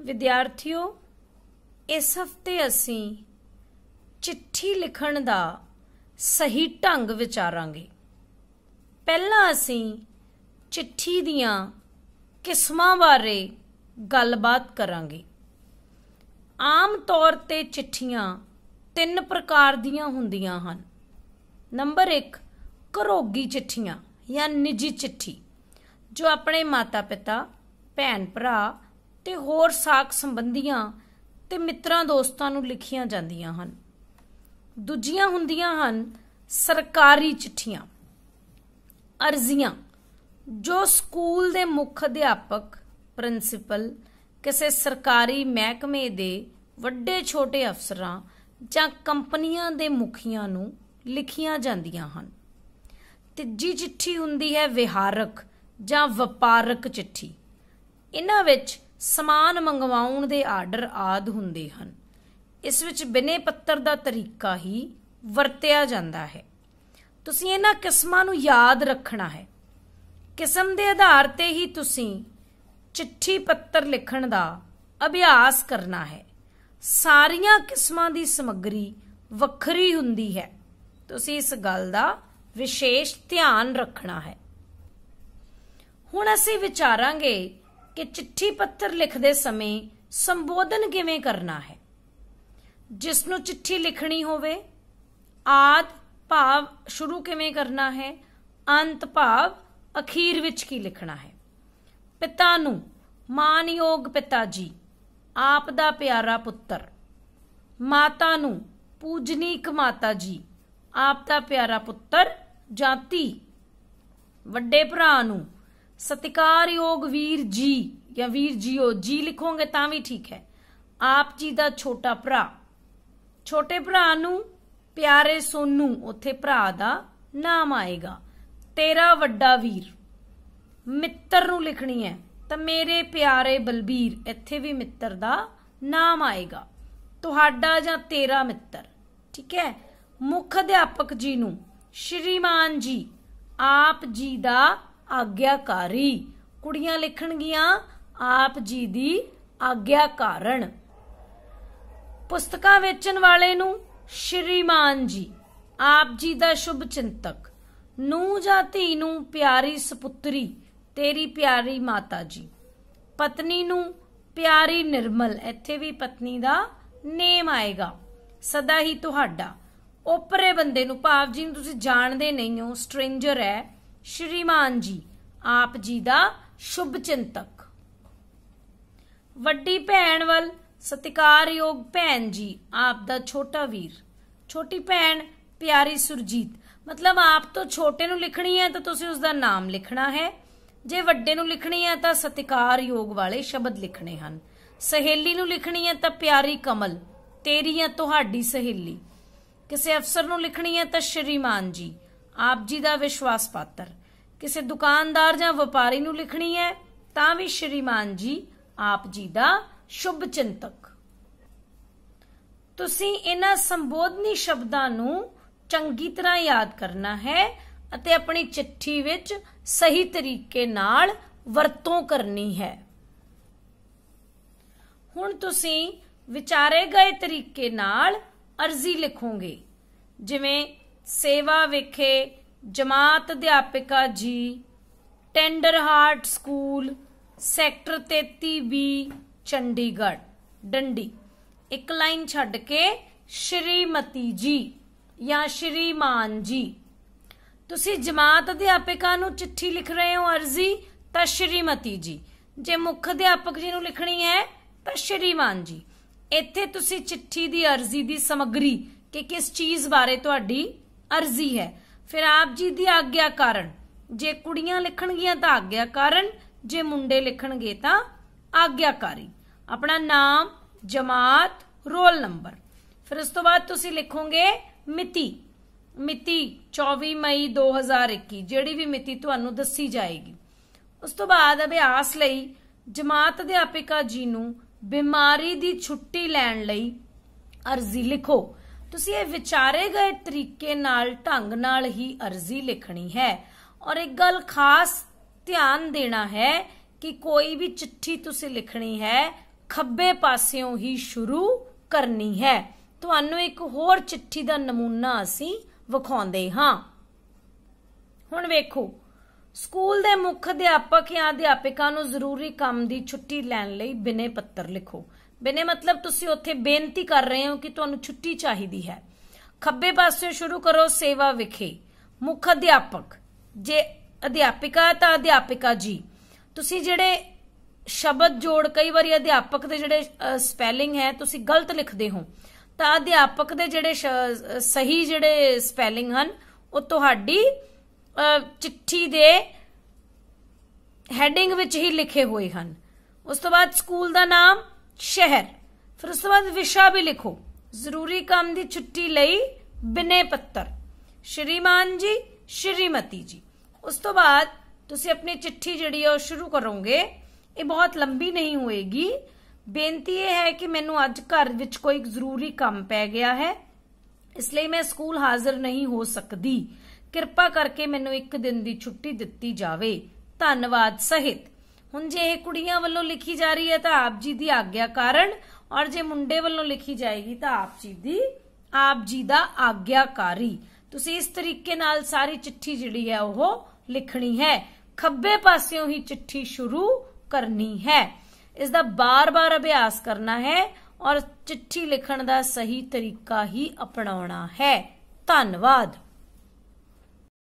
विद्यार्थियों, इस हफ्ते असीं चिट्ठी लिखण दा सही ढंग विचारांगे। पहला असीं चिट्ठी दियां किस्मां बारे गलबात करांगे। आम तौर ते चिट्ठियां 3 प्रकार दियां हुंदियां हन। नंबर 1, घरोगी चिट्ठियां या निजी चिट्ठी, जो अपने माता पिता, भैन भरा ते होर साक संबंधियां ते मित्रां दोस्तां नूं लिखियां जांदियां हन। दूजियां हुंदियां हन सरकारी चिट्ठियां, अर्जियां, जो स्कूल दे मुख अध्यापक, प्रिंसीपल, किसी सरकारी महकमे दे वड्डे छोटे अफसरां जां कंपनियां दे मुखियां नूं लिखियां जांदियां हन। तीजी चिट्ठी हुंदी है विहारक जां वपारक चिट्ठी। इन्हां विच समान मंगवाउण दे आर्डर आदि हुंदे हन। इस विच बिने पत्तर दा तरीका ही वरतिया जांदा है। तुसीं इन्हां किस्मां नूं याद रखना है। किस्म दे आधार ते ही तुसीं चिट्ठी पत्तर लिखण दा अभ्यास करना है। सारियां किस्मां दी समग्री वखरी हुंदी है। तुसीं इस गल दा विशेष ध्यान रखना है। हुण असीं विचारांगे कि चिट्ठी पत्तर लिखदे समय संबोधन किवें करना है। जिसनूं चिट्ठी लिखणी होवे, आद भाव शुरू किवें करना है, अंत भाव अखीर विच की लिखना है। पिता नूं मानयोग पिता जी, आप दा प्यारा पुत्तर। माता नूं पूजनीक माता जी, आप दा प्यारा पुत्तर जां धी। वड्डे भरा नूं सत्कारयोग वीर जी या वीर जीओ, जी लिखोगे तां भी ठीक है, आप जी दा छोटा भरा। छोटे भरा नूं प्यारे सोनू, उत्थे भरा दा नाम आएगा। तेरा वड्डा वीर। मित्र नूं लिखनी है तां मेरे प्यारे बलबीर, इत्थे भी मित्र दा नाम आएगा। तुहाडा जां तेरा मित्र, ठीक है। मुख अध्यापक जी नूं श्रीमान जी, आप जी दा आग्याकारी। कुड़ियां लिखणगियां आप जी दी आग्याकारण। पुस्तकां वेचण वाले नूं श्रीमान जी, आप जी दा शुभ चिंतक। नूं जां धी नूं प्यारी सपुत्री, तेरी प्यारी माता जी। पत्नी नूं प्यारी निर्मल, इत्थे भी पत्नी दा नेम आएगा। सदा ही तुहाडा। ओपरे बंदे नूं, भाव जी नूं तुसीं जाणदे नहीं हो, स्ट्रेंजर है, श्रीमान जी, आप जी दा शुभ चिंतक। वड्डी भैन वल सत्कारयोग भैन जी, आप दा छोटा वीर। छोटी भैन प्यारी सुरजीत। मतलब आप तो छोटे नूं लिखनी है तो तुसीं उसदा नाम लिखना है। जे वड्डे नूं लिखनी है तो सत्कारयोग वाले शब्द लिखने हन। सहेली नूं लिखनी है तो प्यारी कमल, तेरी या तुहाडी सहेली। किसी अफसर नूं लिखनी है तो श्रीमान जी, आप जी दा विश्वास पात्र। किसी दुकानदार जां व्यापारी नूं लिखनी है तां भी श्रीमान जी, आप जी दा शुभ चिंतक। तुसीं इन्हां संबोधनी शब्दां नूं चंगी तरह याद करना है अते अपनी चिट्ठी विच सही तरीके नाल वरतों करनी है। हुण तुसीं विचारे गए तरीके नाल अर्जी लिखोगे। जिवें सेवा विखे जमात अध्यापिका ji, tender heart school, sector 33B, Chandigarh, डंडी। एक लाइन छड्ड के श्रीमती जी या श्रीमान जी। तुसी जमात अध्यापिका नूं चिट्ठी लिख रहे हो अर्जी तां श्रीमती जी। जे मुख अध्यापक जी नूं लिखनी है तां श्रीमान जी। इत्थे तुसी चिट्ठी दी अर्जी दी समग्री कि किस चीज बारे तुहाडी अर्जी है। फिर आप जी दी आग्या कारण। जे कुड़ियां लिखणगियां तां आग्या कारण, जे मुंडे लिखणगे तां आग्याकारी। अपना नाम, जमात, रोल नंबर। फिर उस तो बाद तुसी लिखोगे मिति। मिति 24 मई 2021, ਜਿਹੜੀ भी मिति ਤੁਹਾਨੂੰ ਦੱਸੀ ਜਾਏਗੀ। ਉਸ ਤੋਂ ਬਾਅਦ ਅਭਿਆਸ ਲਈ ਜਮਾਤ ਅਧਿਆਪਿਕਾ ਜੀ ਨੂੰ ਬਿਮਾਰੀ ਦੀ ਛੁੱਟੀ ਲੈਣ ਲਈ अर्जी लिखो। तुसी ये विचारे गए तरीके नाल ढंग नाल ही अर्जी लिखनी है। और एक गल खास ध्यान देना है कि कोई भी चिट्ठी तुसी लिखनी है ਖੱਬੇ ਪਾਸਿਓਂ ਹੀ ਸ਼ੁਰੂ ਕਰਨੀ ਹੈ। ਤੁਹਾਨੂੰ ਇੱਕ ਹੋਰ ਚਿੱਠੀ ਦਾ ਨਮੂਨਾ ਅਸੀਂ ਵਿਖਾਉਂਦੇ ਹਾਂ। ਹੁਣ ਵੇਖੋ, ਸਕੂਲ ਦੇ ਮੁੱਖ ਅਧਿਆਪਕ ਜਾਂ ਅਧਿਆਪਿਕਾ ਨੂੰ ਜ਼ਰੂਰੀ ਕੰਮ ਦੀ ਛੁੱਟੀ ਲੈਣ ਲਈ ਬਿਨੇ ਪੱਤਰ ਲਿਖੋ। ਬਿਨੇ ਮਤਲਬ ਤੁਸੀਂ ਉੱਥੇ ਬੇਨਤੀ ਕਰ ਰਹੇ ਹੋ ਕਿ ਤੁਹਾਨੂੰ ਛੁੱਟੀ ਚਾਹੀਦੀ ਹੈ। ਖੱਬੇ ਪਾਸੇ ਸ਼ੁਰੂ ਕਰੋ, ਸੇਵਾ ਵਿਖੇ। ਮੁੱਖ ਅਧਿਆਪਕ, ਜੇ ਅਧਿਆਪਿਕਾ ਤਾਂ ਅਧਿਆਪਿਕਾ ਜੀ। ਤੁਸੀਂ ਜਿਹੜੇ ਸ਼ਬਦ ਜੋੜ, ਕਈ ਵਾਰੀ ਅਧਿਆਪਕ ਦੇ ਜਿਹੜੇ ਸਪੈਲਿੰਗ ਹੈ ਤੁਸੀਂ ਗਲਤ ਲਿਖਦੇ ਹੋ, ਤਾਂ ਅਧਿਆਪਕ ਦੇ ਜਿਹੜੇ ਸਹੀ ਜਿਹੜੇ ਸਪੈਲਿੰਗ ਹਨ ਉਹ ਤੁਹਾਡੀ ਚਿੱਠੀ ਦੇ ਹੈਡਿੰਗ ਵਿੱਚ ਹੀ ਲਿਖੇ ਹੋਏ ਹਨ। ਉਸ ਤੋਂ ਬਾਅਦ ਸਕੂਲ ਦਾ ਨਾਮ, ਸ਼ਹਿਰ, ਫਿਰ ਉਸ ਤੋਂ ਬਾਅਦ ਵਿਸ਼ਾ ਵੀ ਲਿਖੋ। ਜ਼ਰੂਰੀ ਕੰਮ ਦੀ ਛੁੱਟੀ ਲਈ ਬਿਨੇ ਪੱਤਰ, ਸ਼੍ਰੀਮਾਨ ਜੀ, ਸ਼੍ਰੀਮਤੀ ਜੀ। ਉਸ ਤੋਂ ਬਾਅਦ ਤੁਸੀਂ ਆਪਣੀ ਚਿੱਠੀ ਜਿਹੜੀ ਹੈ ਉਹ ਸ਼ੁਰੂ ਕਰੋਗੇ। ਇਹ ਬਹੁਤ ਲੰਬੀ ਨਹੀਂ ਹੋਏਗੀ। ਬੇਨਤੀ ਇਹ ਹੈ ਕਿ ਮੈਨੂੰ ਅੱਜ ਘਰ ਵਿੱਚ ਕੋਈ ਜ਼ਰੂਰੀ ਕੰਮ ਪੈ ਗਿਆ ਹੈ, ਇਸ ਲਈ ਮੈਂ ਸਕੂਲ ਹਾਜ਼ਰ ਨਹੀਂ ਹੋ ਸਕਦੀ। ਕਿਰਪਾ ਕਰਕੇ ਮੈਨੂੰ 1 ਦਿਨ ਦੀ ਛੁੱਟੀ ਦਿੱਤੀ ਜਾਵੇ। ਧੰਨਵਾਦ ਸਹਿਤ। ਹੁਣ ਜੇ ਇਹ ਕੁੜੀਆਂ ਵੱਲੋਂ ਲਿਖੀ ਜਾ ਰਹੀ ਹੈ ਤਾਂ ਆਪ ਜੀ ਦੀ ਆਗਿਆ ਕਾਰਨ, ਔਰ ਜੇ ਮੁੰਡੇ ਵੱਲੋਂ ਲਿਖੀ ਜਾਏਗੀ ਤਾਂ ਆਪ ਜੀ ਦਾ ਆਗਿਆਕਾਰੀ। ਤੁਸੀਂ ਇਸ ਤਰੀਕੇ ਨਾਲ ਸਾਰੀ ਚਿੱਠੀ ਜਿਹੜੀ ਹੈ ਉਹ ਲਿਖਣੀ ਹੈ। ਖੱਬੇ ਪਾਸਿਓਂ ਹੀ ਚਿੱਠੀ ਸ਼ੁਰੂ ਕਰਨੀ ਹੈ। ਇਸ ਦਾ ਬਾਰ-ਬਾਰ ਅਭਿਆਸ ਕਰਨਾ ਹੈ ਔਰ ਚਿੱਠੀ ਲਿਖਣ ਦਾ ਸਹੀ ਤਰੀਕਾ ਹੀ ਅਪਣਾਉਣਾ ਹੈ। ਧੰਨਵਾਦ।